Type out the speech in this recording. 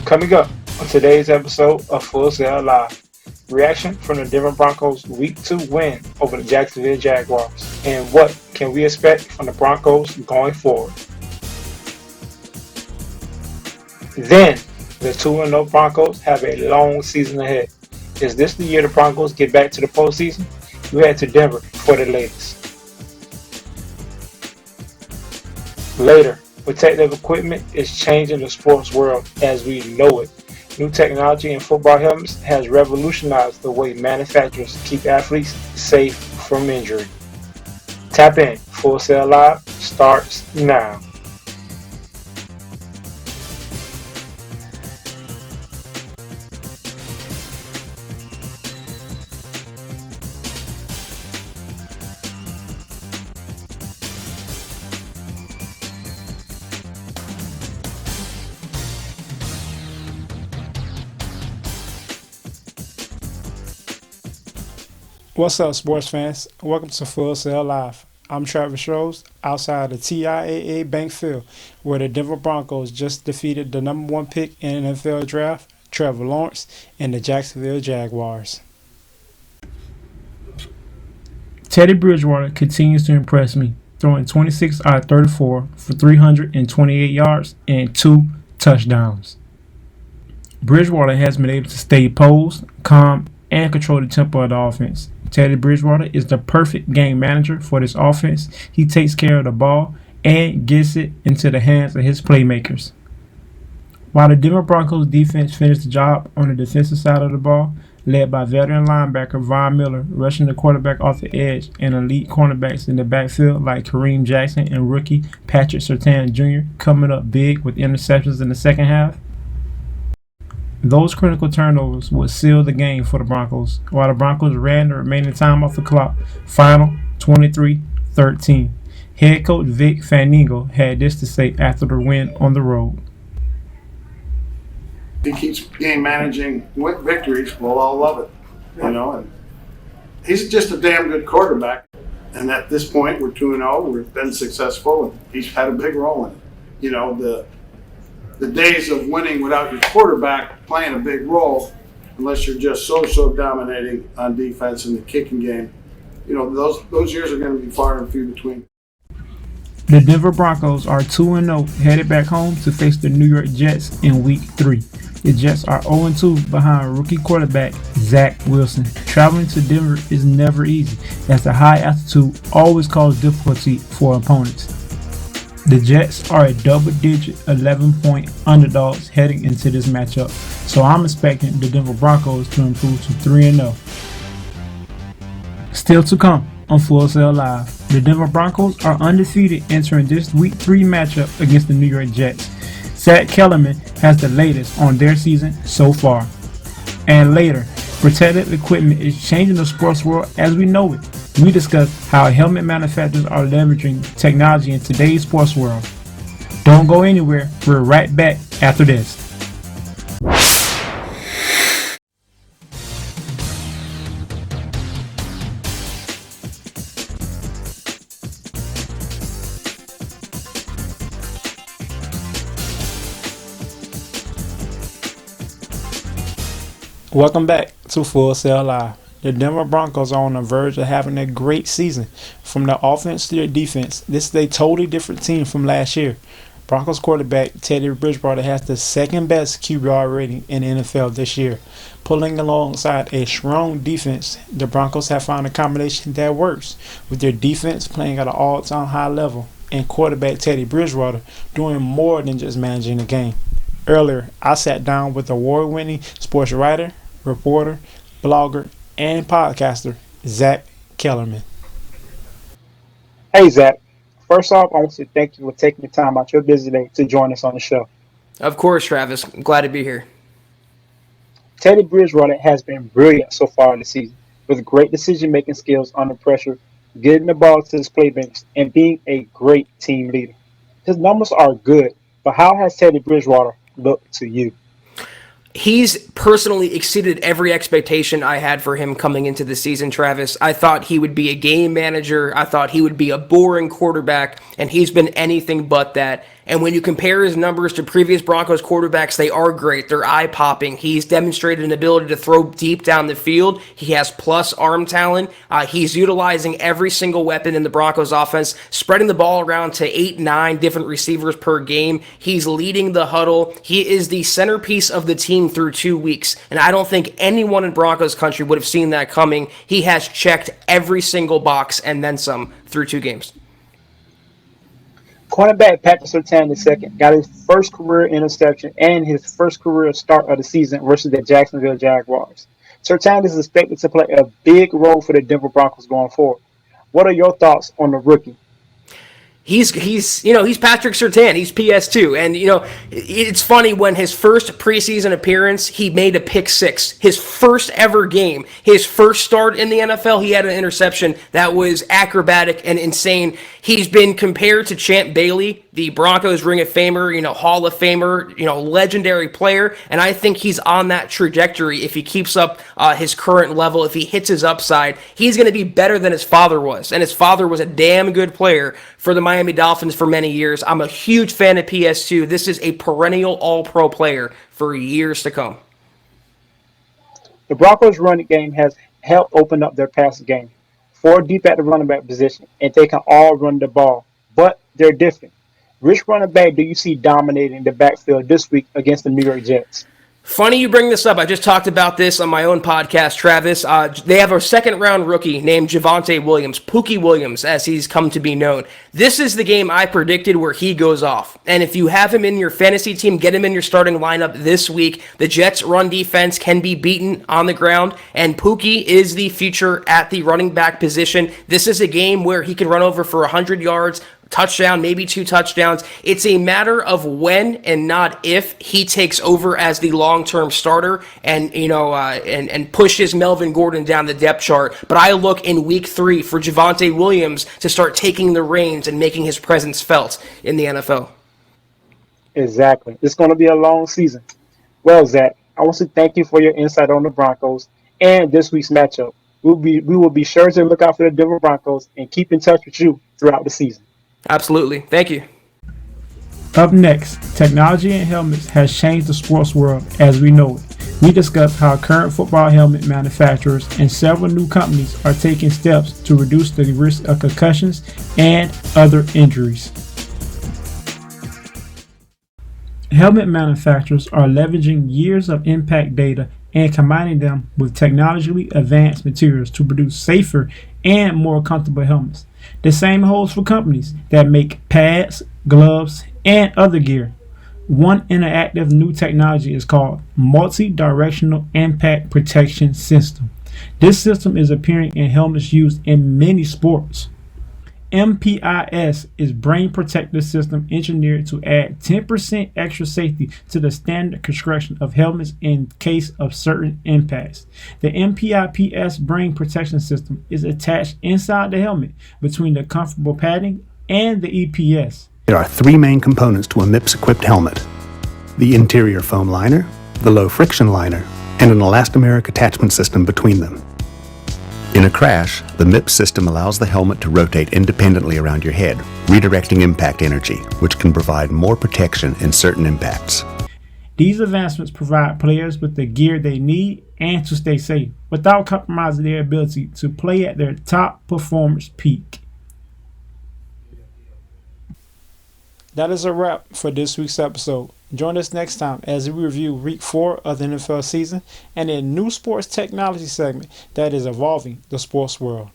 Coming up on today's episode of Full Sail Live, reaction from the Denver Broncos Week 2 win over the Jacksonville Jaguars, and what can we expect from the Broncos going forward. Then, the 2-0 Broncos have a long season ahead. Is this the year the Broncos get back to the postseason? We head to Denver for the latest. Later, protective equipment is changing the sports world as we know it. New technology in football helmets has revolutionized the way manufacturers keep athletes safe from injury. Tap in. Full Sail Live starts now. What's up, sports fans? Welcome to Full Sail Live. I'm Travis Rose, outside the TIAA Bank Field, where the Denver Broncos just defeated the number 1 pick in the NFL draft, Trevor Lawrence, and the Jacksonville Jaguars. Teddy Bridgewater continues to impress me, throwing 26 out of 34 for 328 yards and 2 touchdowns. Bridgewater has been able to stay posed, calm, and control the tempo of the offense. Teddy Bridgewater is the perfect game manager for this offense. He takes care of the ball and gets it into the hands of his playmakers. While the Denver Broncos defense finished the job on the defensive side of the ball, led by veteran linebacker Von Miller rushing the quarterback off the edge and elite cornerbacks in the backfield like Kareem Jackson and rookie Patrick Surtain Jr. coming up big with interceptions in the second half, those critical turnovers would seal the game for the Broncos, while the Broncos ran the remaining time off the clock, final 23-13. Head coach Vic Fangio had this to say after the win on the road. He keeps game managing with victories. We'll all love it, And he's just a damn good quarterback. And at this point, we're 2-0. We've been successful, and he's had a big role in it. The days of winning without your quarterback playing a big role, unless you're just so dominating on defense in the kicking game, those years are going to be far and few between. The Denver Broncos are 2-0, headed back home to face the New York Jets in Week 3. The Jets are 0-2 behind rookie quarterback Zach Wilson. Traveling to Denver is never easy, as the high altitude always causes difficulty for opponents. The Jets are a double-digit 11-point underdogs heading into this matchup, so I'm expecting the Denver Broncos to improve to 3-0. Still to come on Full Sail Live, the Denver Broncos are undefeated entering this Week 3 matchup against the New York Jets. Zach Kellerman has the latest on their season so far. And later, protective equipment is changing the sports world as we know it. We discuss how helmet manufacturers are leveraging technology in today's sports world. Don't go anywhere. We're right back after this. Welcome back to Full Sail Live. The Denver Broncos are on the verge of having a great season. From the offense to their defense, this is a totally different team from last year. Broncos quarterback Teddy Bridgewater has the second best QBR rating in the NFL this year. Pulling alongside a strong defense, the Broncos have found a combination that works, with their defense playing at an all-time high level and quarterback Teddy Bridgewater doing more than just managing the game. Earlier, I sat down with award-winning sports writer, reporter, blogger, and podcaster, Zach Kellerman. Hey, Zach. First off, I want to thank you for taking the time out your busy day to join us on the show. Of course, Travis. I'm glad to be here. Teddy Bridgewater has been brilliant so far in the season, with great decision-making skills under pressure, getting the ball to his playmakers, and being a great team leader. His numbers are good, but how has Teddy Bridgewater looked to you? He's personally exceeded every expectation I had for him coming into the season, Travis. I thought he would be a game manager. I thought he would be a boring quarterback, and he's been anything but that. And when you compare his numbers to previous Broncos quarterbacks, they are great. They're eye-popping. He's demonstrated an ability to throw deep down the field. He has plus arm talent. He's utilizing every single weapon in the Broncos offense, spreading the ball around to 8, 9 different receivers per game. He's leading the huddle. He is the centerpiece of the team through 2 weeks. And I don't think anyone in Broncos country would have seen that coming. He has checked every single box and then some through 2 games. Cornerback Patrick Surtain II got his first career interception and his first career start of the season versus the Jacksonville Jaguars. Surtain is expected to play a big role for the Denver Broncos going forward. What are your thoughts on the rookie? He's Patrick Surtain. He's PS2. And, it's funny, when his first preseason appearance, he made a pick 6. His first ever game, his first start in the NFL, he had an interception that was acrobatic and insane. He's been compared to Champ Bailey, the Broncos Ring of Famer, Hall of Famer, legendary player. And I think he's on that trajectory. If he keeps up his current level, if he hits his upside, he's going to be better than his father was. And his father was a damn good player for the Miami Dolphins for many years. I'm a huge fan of PS2. This is a perennial all-pro player for years to come. The Broncos running game has helped open up their passing game. 4 deep at the running back position, and they can all run the ball. But they're different. Which running back do you see dominating the backfield this week against the New York Jets? Funny you bring this up. I just talked about this on my own podcast, Travis. They have a second-round rookie named Javonte Williams, Pookie Williams, as he's come to be known. This is the game I predicted where he goes off. And if you have him in your fantasy team, get him in your starting lineup this week. The Jets' run defense can be beaten on the ground, and Pookie is the future at the running back position. This is a game where he can run over for 100 yards, touchdown, maybe 2 touchdowns. It's a matter of when and not if he takes over as the long-term starter and and pushes Melvin Gordon down the depth chart. But I look in week 3 for Javonte Williams to start taking the reins and making his presence felt in the NFL. Exactly. It's going to be a long season. Well, Zach, I want to thank you for your insight on the Broncos and this week's matchup. We will be sure to look out for the Denver Broncos and keep in touch with you throughout the season. Absolutely. Thank you. Up next, technology in helmets has changed the sports world as we know it. We discuss how current football helmet manufacturers and several new companies are taking steps to reduce the risk of concussions and other injuries. Helmet manufacturers are leveraging years of impact data and combining them with technologically advanced materials to produce safer and more comfortable helmets. The same holds for companies that make pads, gloves, and other gear. One interactive new technology is called Multi-Directional Impact Protection System. This system is appearing in helmets used in many sports. MPIS is brain protective system engineered to add 10% extra safety to the standard construction of helmets in case of certain impacts. The MPIPS brain protection system is attached inside the helmet between the comfortable padding and the EPS. There are 3 main components to a MIPS-equipped helmet: the interior foam liner, the low-friction liner, and an elastomeric attachment system between them. In a crash, the MIPS system allows the helmet to rotate independently around your head, redirecting impact energy, which can provide more protection in certain impacts. These advancements provide players with the gear they need and to stay safe, without compromising their ability to play at their top performance peak. That is a wrap for this week's episode. Join us next time as we review Week 4 of the NFL season and a new sports technology segment that is evolving the sports world.